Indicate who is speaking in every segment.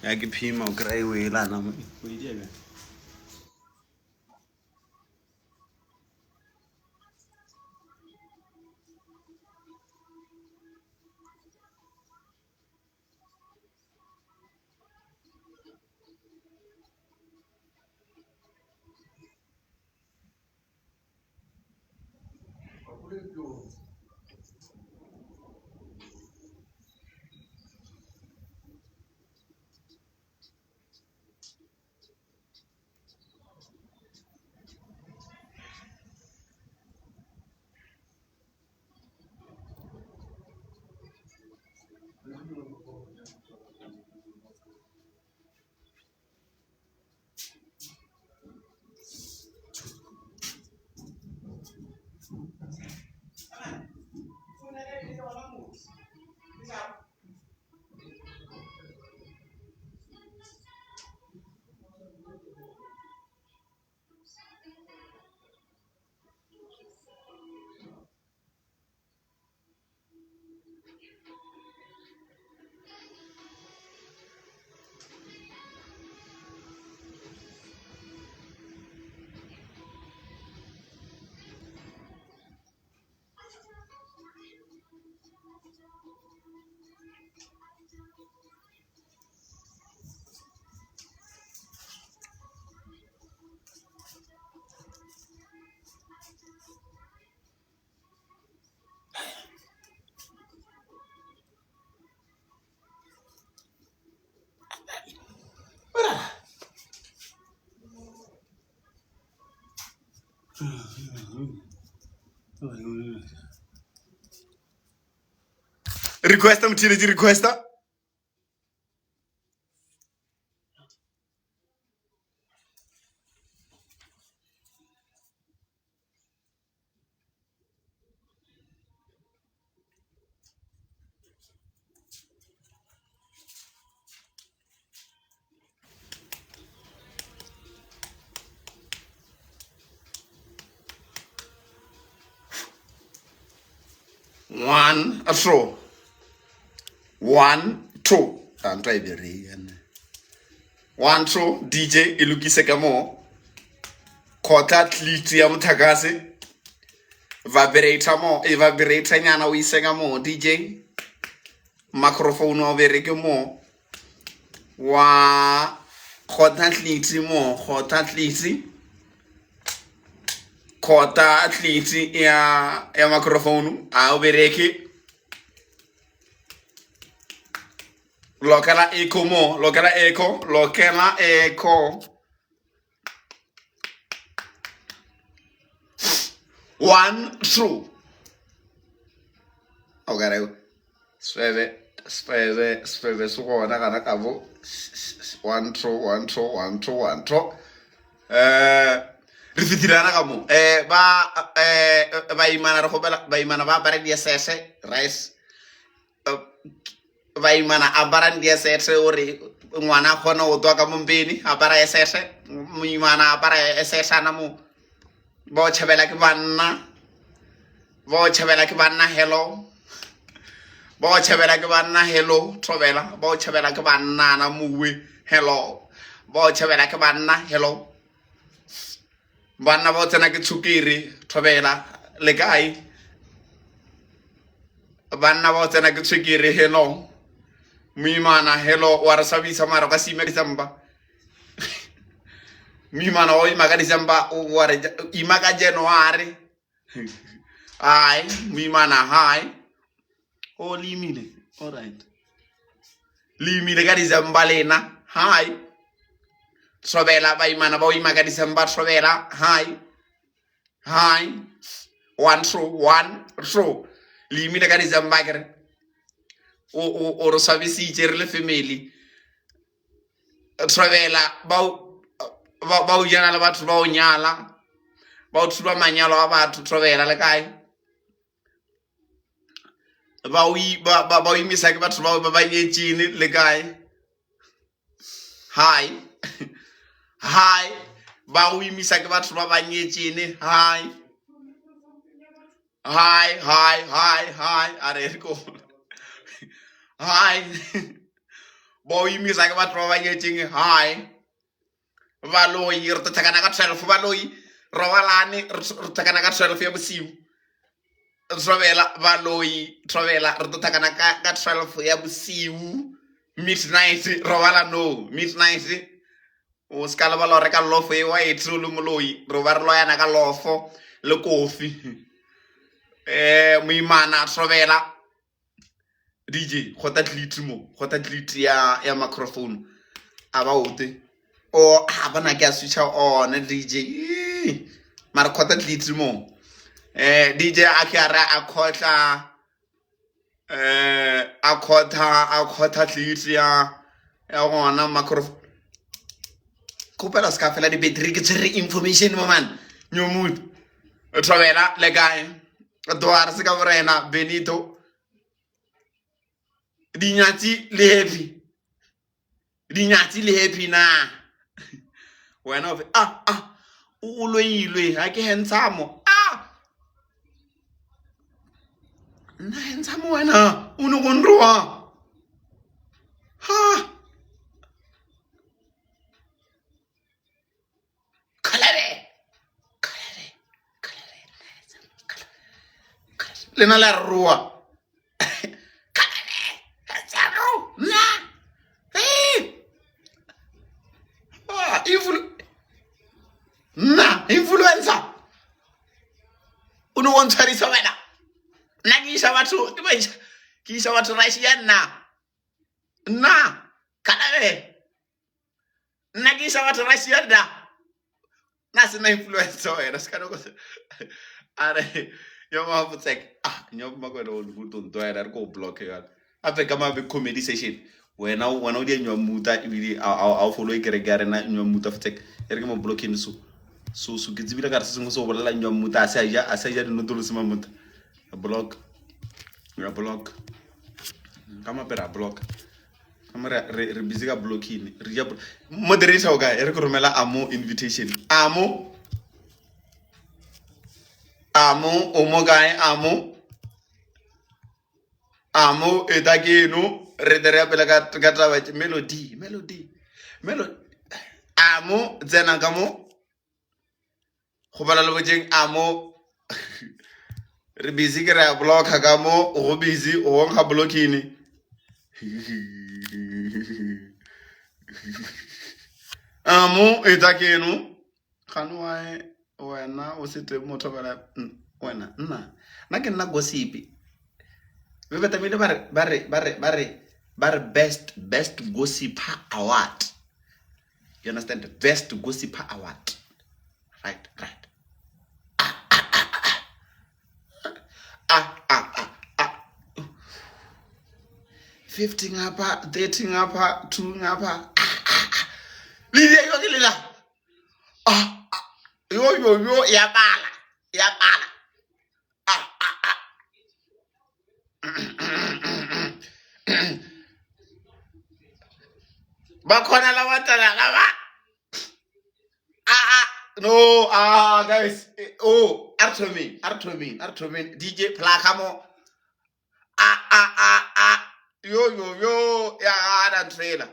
Speaker 1: ya ke phima o kry o e lana mo o e dia. Requesta mtire di requesta. One, a throw. 1, 2. Tanto ai beri. 1, 2. DJ ilukise kamo. Kota tliti ya mutagase. Vibrator mo. Vibrator nyana uisega mo. DJ. Microphone o bereke mo. Wa. Kota tliti mo. Kota tliti. Kota tliti ya microphone. A bereke. Lokela echo mo. Lokela echo. Lokela echo. 1, 2. Okay, speve su gona kana kabo 1, 2, 1, 2, 1, 2, 1, 2. Re fitirana ka mo ba imana re gopela ba imana ba bare di sese rice ba imana a bara di sese ore ngwana khona o twa ka mompeni a bara sese mo imana a bara sese na mo bo tšhabela ke banna hello bo tšhabela ke banna hello thobela bo tšhabela ke banna na muwe hello bo tšhabela ke banna hello banna bo tsena ke tshukiri thobela le kae banna bo tsena ke tshukiri hello muimana hello wa re sabisa mara ka sime tsamba muimana o imaga December o re imaga January ai muimana hai o limile all right limile ka December lena hai thobela ba imana ba o imaga December thobela hai 1, 2 limile ka December kere o re sabisitse re le family thobela ba o jana le batho ba o nyala ba o thuba manyalo a batho thobela le kae ba o imisa ke batho ba ba nyetšene le kae hi ba o imisa ke batho ba ba nyetšene hi a re ko hi boy misa ka batho ba nyetseng hi ba loyi re tshakana ka 12 ba loyi robalane re tshakana ka 12 ya bosiu trovela ba loyi trovela re tshakana ka 12 ya bosiu midnight robala no midnight o skala ba lo reka lofo e wa e tsolo moloi ro ba re loyana ka lofo le kofi moimana trovela DJ khota tliti mo khota tliti ya microphone aba ote o bana ke a switcha on DJ mara khota tliti mo DJ akara akhotla akhotha tliti ya gona microphone kopela ska fela di battery ke tsere information mo man nyomut trovela le gae doar se ka borena Benito dinyatsi le happy na wena o o loilwe ha ke handsome na handsome wena o no gonroa ha kalare lena la roa influencer uno wontshwarisa wena nna ke isa batho ke isa batho rice ya nna kalabe nna ke isa batho rice ya na sena influencer wena ska no are yo ma butsek nyo ma go do gutonto ya re go block ya ape kama be comedy session wena o di nyo muta ibili a follow ikere na nyo muta futsek ere ke mo blocking so ke tsibile ka re sengwe se go bolela nyo muta a sa ja di notolo se mamuta block kama pera block kama re busy ka blocking re ja moderator o ka ere ke romela amo invitation amo o mo gae amo etageno re dere pele ka taba melody amo tsena ka mo go bala le bojeng amo re busy ke re block ka mo go busy o ga blocking amo etageno kanwa wena o sete motho bala wena nna ke nna gossip we betamile bare best gossiper award. You understand? The best gossiper award. Right. 50 ngapha 30 ngapha 2 ngapha lile yo ke lela yo ya bala ba khona la watala la ba no guys Artomin DJ Plakamo yo ya ada trailer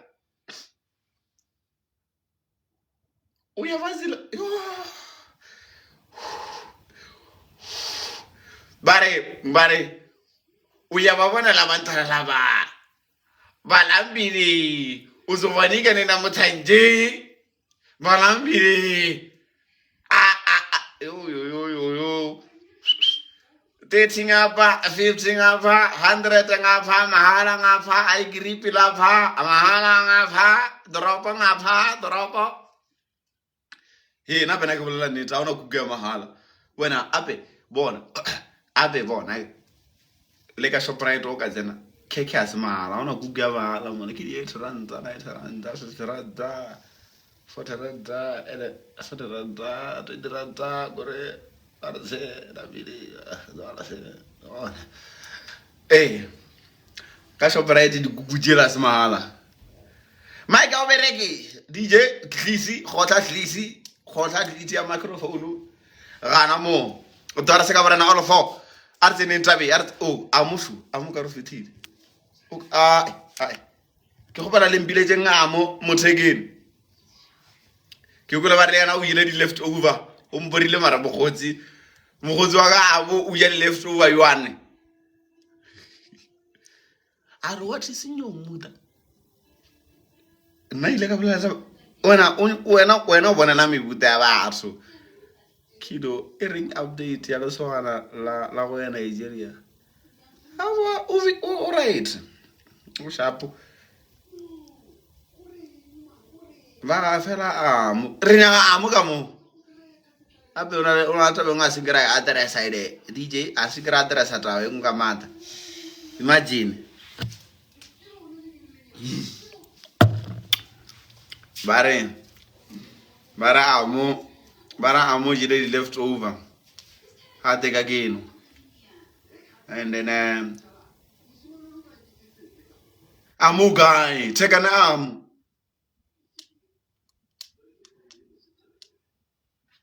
Speaker 1: uyavazila yo bare uyababona labantwana laba balambili uzovanika nina muthanje balambili yo 30 ngapha 50 ngapha 100 ngapha mahala ngapha ayigripi lapha mahala ngapha dropo na bena ke bolela neta ona ku ga mahala wena ape bona le ka Shoprite o ka tsena keke a se mahala ona ku ga mahala mona ke di 8 rand 60 rand 40 rand ele 40 rand 20 rand gore arse la vidi dola se ka Shoprite di gugujela se mahala Mike o bereke DJ Tlisi khotla tliti ya microphone gana mo o tsara se ka bana all of artse ne ntabe amushu amuka ro fitile ke go bana lempile tse ngamo mothekeng ke go le ba re yana o ile di left over o mborile mara mogotsi wa ga abo o ya left over yone a re what is nyomuta nna ile ka bolela wena o bona la mebuta ya batho kido e ring update ya lesogana la go ya Nigeria awa o right o shapo ba fela re nya ka mo ape ona tabe nga sikira address ide DJ asikira address atawe ngamata imagine bara amo jide left over take again and then amo guy take an arm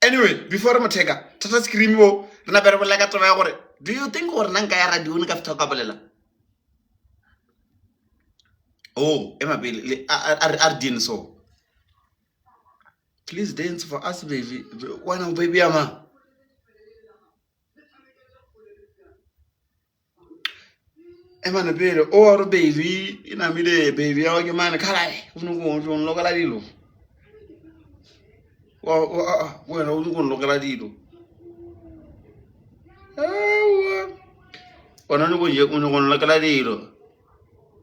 Speaker 1: anyway before mateka tata scream mo rena bere bolla ka toba ya gore do you think gore nna nka ya radio ne ka fitha ka bolela ema pele ar din so please dance for us baby wana baby ama ema na pele or baby ina mile baby ya ke man khala unuko lokala dilo wena unuko lokala dilo wana unuko lokala dilo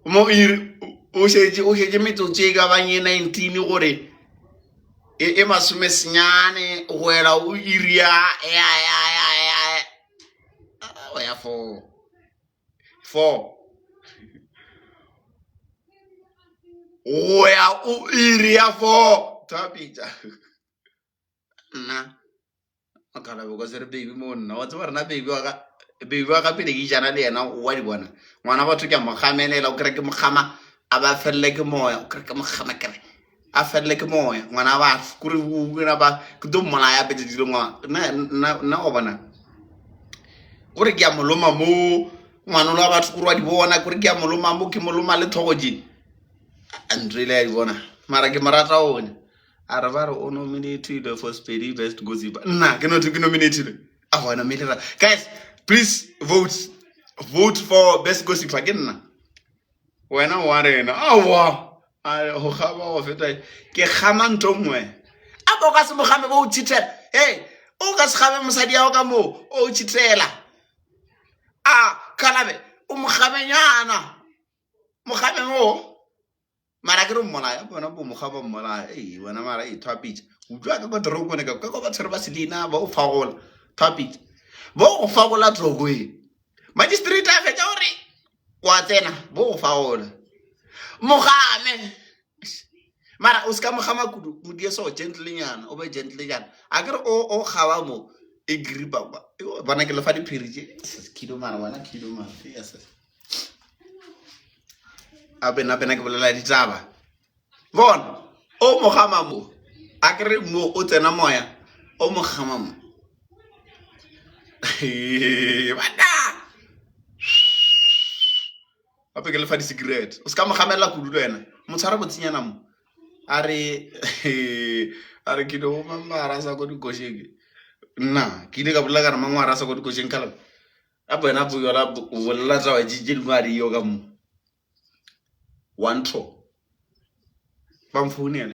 Speaker 1: mo iri o shetse metsotso ka banye 19 gore e masume senyane go ela o iria ya 4 o ya o iria 4 tapita nna akala bo ka sere baby mo nna wa tswa rena baby wa ka pele ke jana le yena wa di bona ngwana batho ke mogamelela o kre ke mogama aba felle ke moya o kre ke mogama kre a felle ke moya ngwana ba kuri buna ba ke do mola ya petse dilo na o bona gore ke a moloma mo ngwana lo ba tshukuru wa di bona gore ke a moloma mo ke moloma le thogoji andrile ya di bona mara ke marata one ara ba re o nominated for Spedi best gossip nna ke no nominated a bona melera guys please vote for best gossip again wena wa rena awa ho khaba go feta ke khama ntongwe a bo ka se mogame bo tshitela hey o ka se khabe mosadi ya ka mo o tshitela kalabe o mogamenyana mogame mo mara ke re mmolaya bona bo mogaba mmolaya wena mara thwapitsa utlwa ka go droko ne ka go ba tshwere ba selina ba o fagola thwapitsa bo go fagola droko magistrate a fetsa gore wa tsena bo go fagola mogame mara o ska mogama kudu modie so gentle nyana o be gentle nyana a ke re o khawa mo e gripa bana ke le fa diphirije kido mara wana kido mara yes abena ke bolela ditaba bona o mogama mo a ke re mo o tsena moya o mogama mo bana ape ke le fa di cigarette o ska mogamela kudu le wena motshwara botsinyana mo are kido mara sa go di goshege nna ke ile ka bolela ka re mangwara sa go di gosheng kala a bona bo yola bolla tsa wa jiji ngwari yo ka mo one tro ba mfounela